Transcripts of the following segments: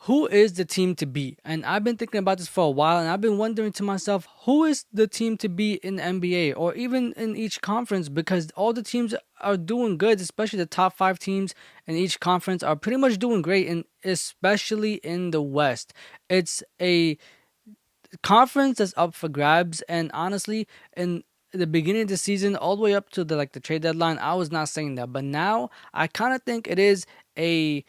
who is the team to beat? And I've been thinking about this for a while, and I've been wondering to myself, who is the team to beat in the NBA or even in each conference? Because all the teams are doing good, especially the top five teams in each conference are pretty much doing great, and especially in the West. It's a conference that's up for grabs, and honestly, in the beginning of the season, all the way up to the trade deadline, I was not saying that, but now I kind of think it is a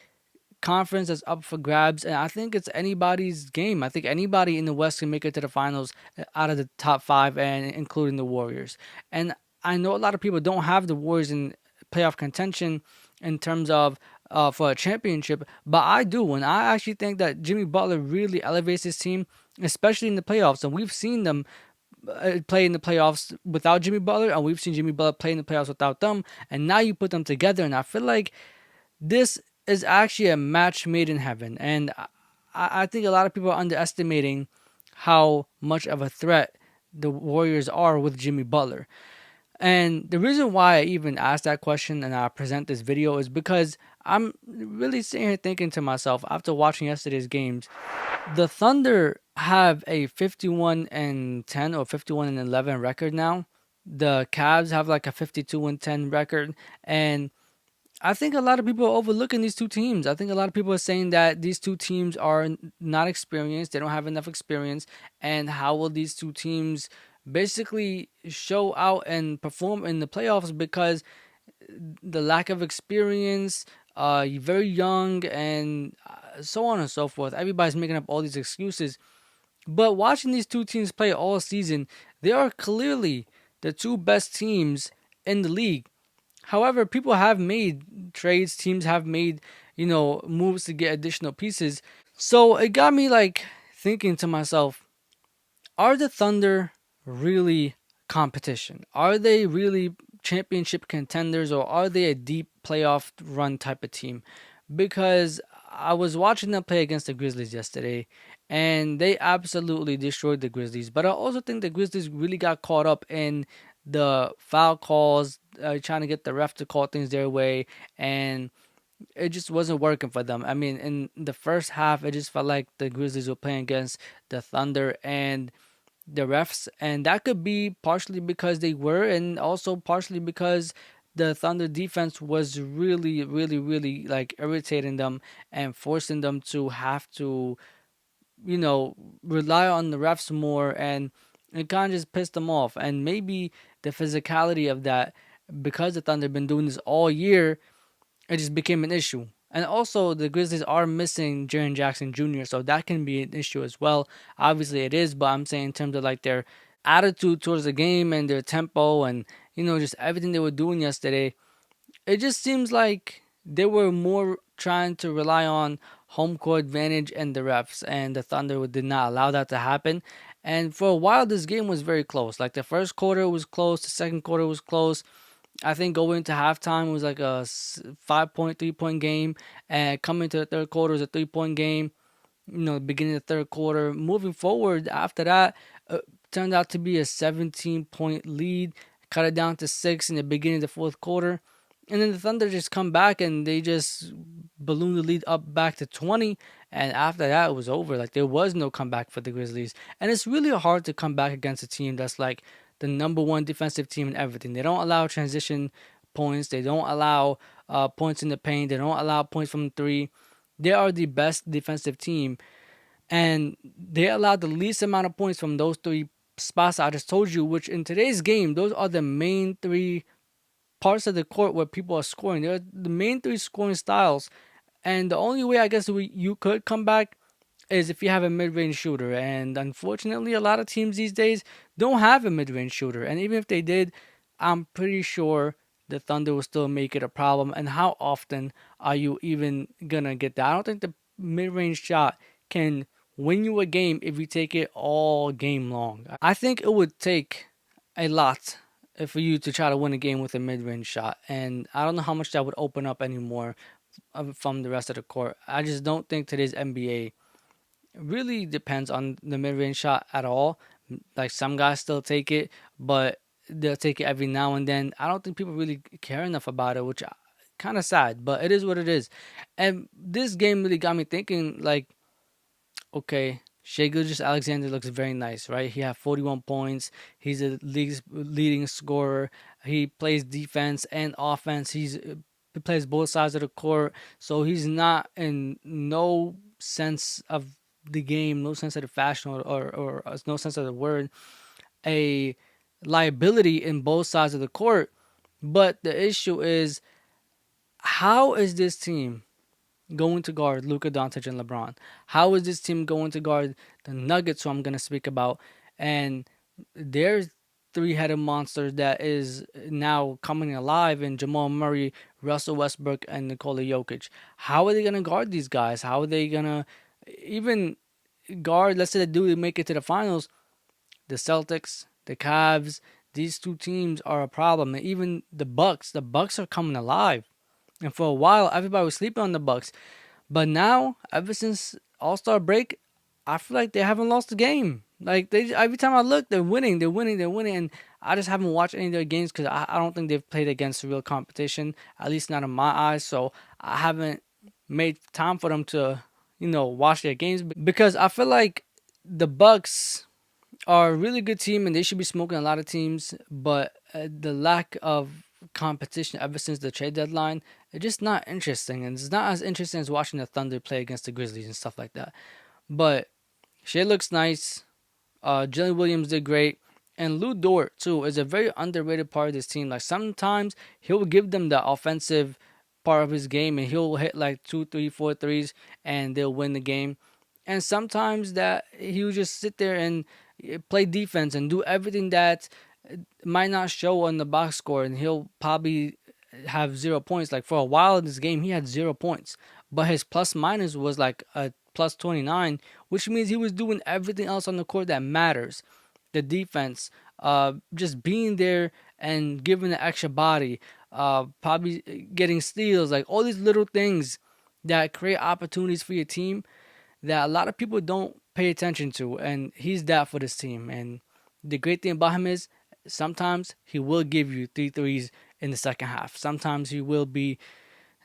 conference that's up for grabs, and I think it's anybody's game. I think anybody in the West can make it to the finals out of the top five, and including the Warriors. And I know a lot of people don't have the Warriors in playoff contention in terms of for a championship, but I do, and I actually think that Jimmy Butler really elevates his team, especially in the playoffs. And we've seen them play in the playoffs without Jimmy Butler, and we've seen Jimmy Butler play in the playoffs without them. And now you put them together, and I feel like this is actually a match made in heaven. And I think a lot of people are underestimating how much of a threat the Warriors are with Jimmy Butler. And the reason why I even asked that question and I present this video is because I'm really sitting here thinking to myself after watching yesterday's games, the Thunder have a 51 and 10 or 51 and 11 record now. The Cavs have like a 52 and 10 record, and I think a lot of people are overlooking these two teams. I think a lot of people are saying that these two teams are not experienced. They don't have enough experience. And how will these two teams basically show out and perform in the playoffs because the lack of experience, you're very young, and so on and so forth. Everybody's making up all these excuses. But watching these two teams play all season, they are clearly the two best teams in the league. However, people have made trades, teams have made, moves to get additional pieces. So it got me like thinking to myself, are the Thunder really competition? Are they really championship contenders, or are they a deep playoff run type of team? Because I was watching them play against the Grizzlies yesterday, and they absolutely destroyed the Grizzlies. But I also think the Grizzlies really got caught up in the foul calls, trying to get the ref to call things their way, and it just wasn't working for them. I mean, in the first half, it just felt like the Grizzlies were playing against the Thunder and the refs, and that could be partially because they were, and also partially because the Thunder defense was really, really, really like irritating them and forcing them to have to, rely on the refs more, and it kind of just pissed them off. And maybe the physicality of that, because the Thunder have been doing this all year, it just became an issue. And also, the Grizzlies are missing Jaren Jackson Jr., so that can be an issue as well. Obviously, it is, but I'm saying in terms of like their attitude towards the game and their tempo and, just everything they were doing yesterday, it just seems like they were more trying to rely on home court advantage and the refs, and the Thunder did not allow that to happen. And for a while, this game was very close. Like the first quarter was close, the second quarter was close. I think going into halftime was like a 5-point, 3-point game, and coming to the third quarter was a 3-point game. Beginning of the third quarter. Moving forward after that, turned out to be a 17-point lead. Cut it down to 6 in the beginning of the fourth quarter. And then the Thunder just come back and they just balloon the lead up back to 20. And after that, it was over. Like, there was no comeback for the Grizzlies. And it's really hard to come back against a team that's like the number one defensive team in everything. They don't allow transition points. They don't allow points in the paint. They don't allow points from three. They are the best defensive team. And they allowed the least amount of points from those three spots I just told you, which in today's game, those are the main three parts of the court where people are scoring. They're the main three scoring styles. And the only way I guess you could come back is if you have a mid-range shooter. And unfortunately, a lot of teams these days don't have a mid-range shooter. And even if they did, I'm pretty sure the Thunder will still make it a problem. And how often are you even going to get that? I don't think the mid-range shot can win you a game if you take it all game long. I think it would take a lot for you to try to win a game with a mid-range shot. And I don't know how much that would open up anymore from the rest of the court. I just don't think today's NBA really depends on the mid-range shot at all. Like, some guys still take it, but they'll take it every now and then. I don't think people really care enough about it, which kind of sad, but it is what it is. And this game really got me thinking, like, okay, ShaiGilgeous-Alexander looks very nice, right? He had 41 points. He's a league's leading scorer. He plays defense and offense. He plays both sides of the court, so he's not in no sense of the game, no sense of the fashion, or no sense of the word, a liability in both sides of the court. But the issue is, how is this team going to guard Luka Doncic and LeBron? How is this team going to guard the Nuggets, who I'm going to speak about, and their three-headed monster that is now coming alive in Jamal Murray, Russell Westbrook, and Nikola Jokic? How are they going to guard these guys? How are they going to even guard, let's say they do make it to the finals, the Celtics, the Cavs? These two teams are a problem. And even the Bucks are coming alive. And for a while, everybody was sleeping on the Bucks. But now, ever since All Star break, I feel like they haven't lost a game. Like they, every time I look, they're winning, and I just haven't watched any of their games because I don't think they've played against real competition, at least not in my eyes. So I haven't made time for them to, watch their games because I feel like the Bucks are a really good team and they should be smoking a lot of teams, but the lack of competition ever since the trade deadline, it's just not interesting, and it's not as interesting as watching the Thunder play against the Grizzlies and stuff like that. But Shea looks nice. Jalen Williams did great. And Lou Dort, too, is a very underrated part of this team. Like, sometimes he'll give them the offensive part of his game and he'll hit like 2, 3, 4 threes and they'll win the game. And sometimes that he'll just sit there and play defense and do everything that might not show on the box score, and he'll probably have 0 points. Like, for a while in this game, he had 0 points, but his plus minus was like a plus 29, which means he was doing everything else on the court that matters. The defense, just being there and giving the extra body, probably getting steals, like all these little things that create opportunities for your team that a lot of people don't pay attention to, and he's that for this team. And the great thing about him is sometimes he will give you three threes in the second half. Sometimes he will be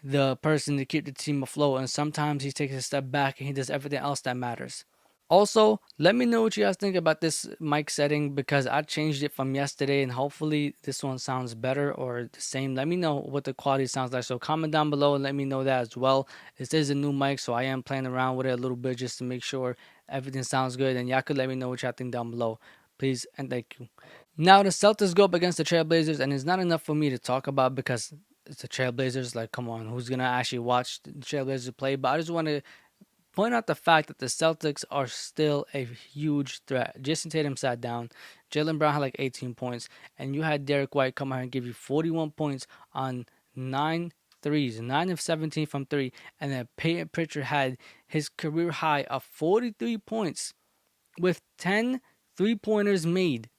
the person to keep the team afloat, and sometimes he takes a step back and he does everything else that matters. Also, let me know what you guys think about this mic setting because I changed it from yesterday and hopefully this one sounds better or the same. Let me know what the quality sounds like. So comment down below and let me know that as well. This is a new mic, so I am playing around with it a little bit just to make sure everything sounds good. And y'all could let me know what y'all think down below. Please and thank you. Now the Celtics go up against the Trailblazers, and it's not enough for me to talk about because it's the Trailblazers. Like, come on, who's gonna actually watch the Trailblazers play? But I just want to point out the fact that the Celtics are still a huge threat. Jason Tatum sat down. Jaylen Brown had like 18 points. And you had Derek White come out and give you 41 points on 9 threes, 9 of 17 from 3. And then Peyton Pritchard had his career high of 43 points with 10 three-pointers made.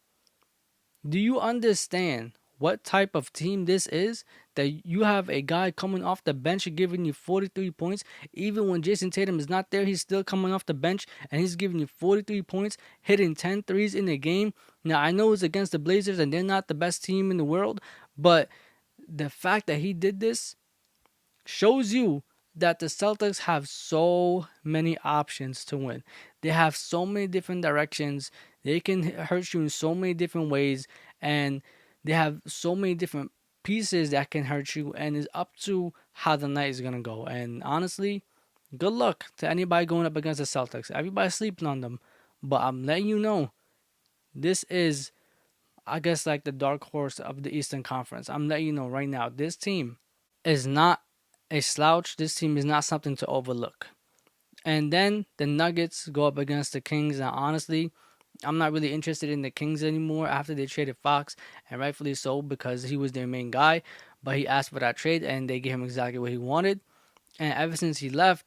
Do you understand what type of team this is? That you have a guy coming off the bench giving you 43 points. Even when Jason Tatum is not there, he's still coming off the bench and he's giving you 43 points, hitting 10 threes in the game. Now, I know it's against the Blazers and they're not the best team in the world, but the fact that he did this shows you that the Celtics have so many options to win. They have so many different directions. They can hurt you in so many different ways, and they have so many different pieces that can hurt you, and it's up to how the night is going to go. And honestly, good luck to anybody going up against the Celtics. Everybody's sleeping on them, but I'm letting you know, this is, I guess, like the dark horse of the Eastern Conference. I'm letting you know right now, this team is not a slouch. This team is not something to overlook. And then the Nuggets go up against the Kings. And honestly, I'm not really interested in the Kings anymore after they traded Fox, and rightfully so because he was their main guy. But he asked for that trade, and they gave him exactly what he wanted. And ever since he left,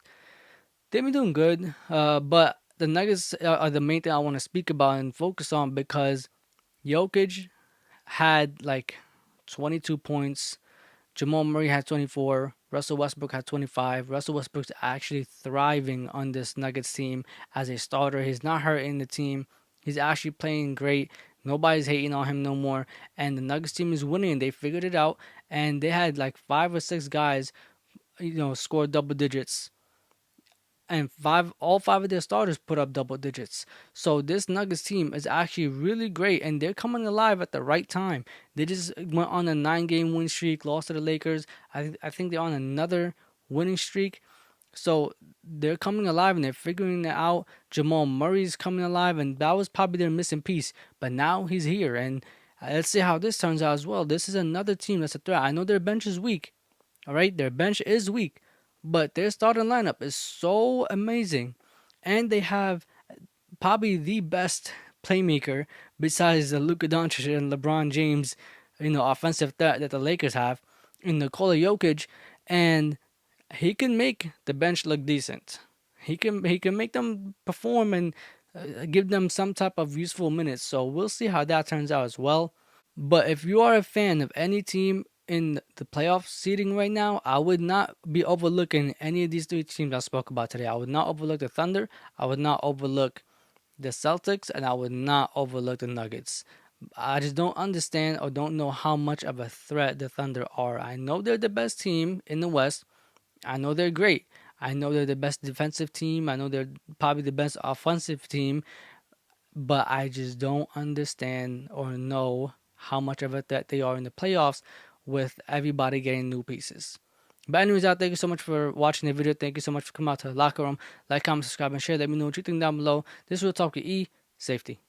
they've been doing good. But the Nuggets are the main thing I want to speak about and focus on because Jokic had like 22 points. Jamal Murray had 24. Russell Westbrook had 25. Russell Westbrook's actually thriving on this Nuggets team as a starter. He's not hurting the team. He's actually playing great. Nobody's hating on him no more. And the Nuggets team is winning. They figured it out. And they had like 5 or 6 guys, score double digits. and all five of their starters put up double digits. So this Nuggets team is actually really great, and they're coming alive at the right time. They just went on a 9-game win streak, lost to the Lakers. I think they're on another winning streak. So they're coming alive and they're figuring it out. Jamal Murray's coming alive, and that was probably their missing piece. But now he's here, and let's see how this turns out as well. This is another team that's a threat. I know their bench is weak. All right, their bench is weak, but their starting lineup is so amazing, and they have probably the best playmaker besides the Luka Doncic and LeBron James, offensive threat that the Lakers have in Nikola Jokic, and he can make the bench look decent. He can make them perform and give them some type of useful minutes. So we'll see how that turns out as well. But if you are a fan of any team in the playoff seeding right now, I would not be overlooking any of these three teams I spoke about today. I would not overlook the Thunder. I would not overlook the Celtics, and I would not overlook the Nuggets. I just don't understand or don't know how much of a threat the Thunder are. I know they're the best team in the West. I know they're great. I know they're the best defensive team. I know they're probably the best offensive team, but I just don't understand or know how much of a threat they are in the playoffs with everybody getting new pieces. But anyways, thank you so much for watching the video. Thank you so much for coming out to the locker room. Like, comment, subscribe, and share. Let me know what you think down below. This will Talk with E. Safety.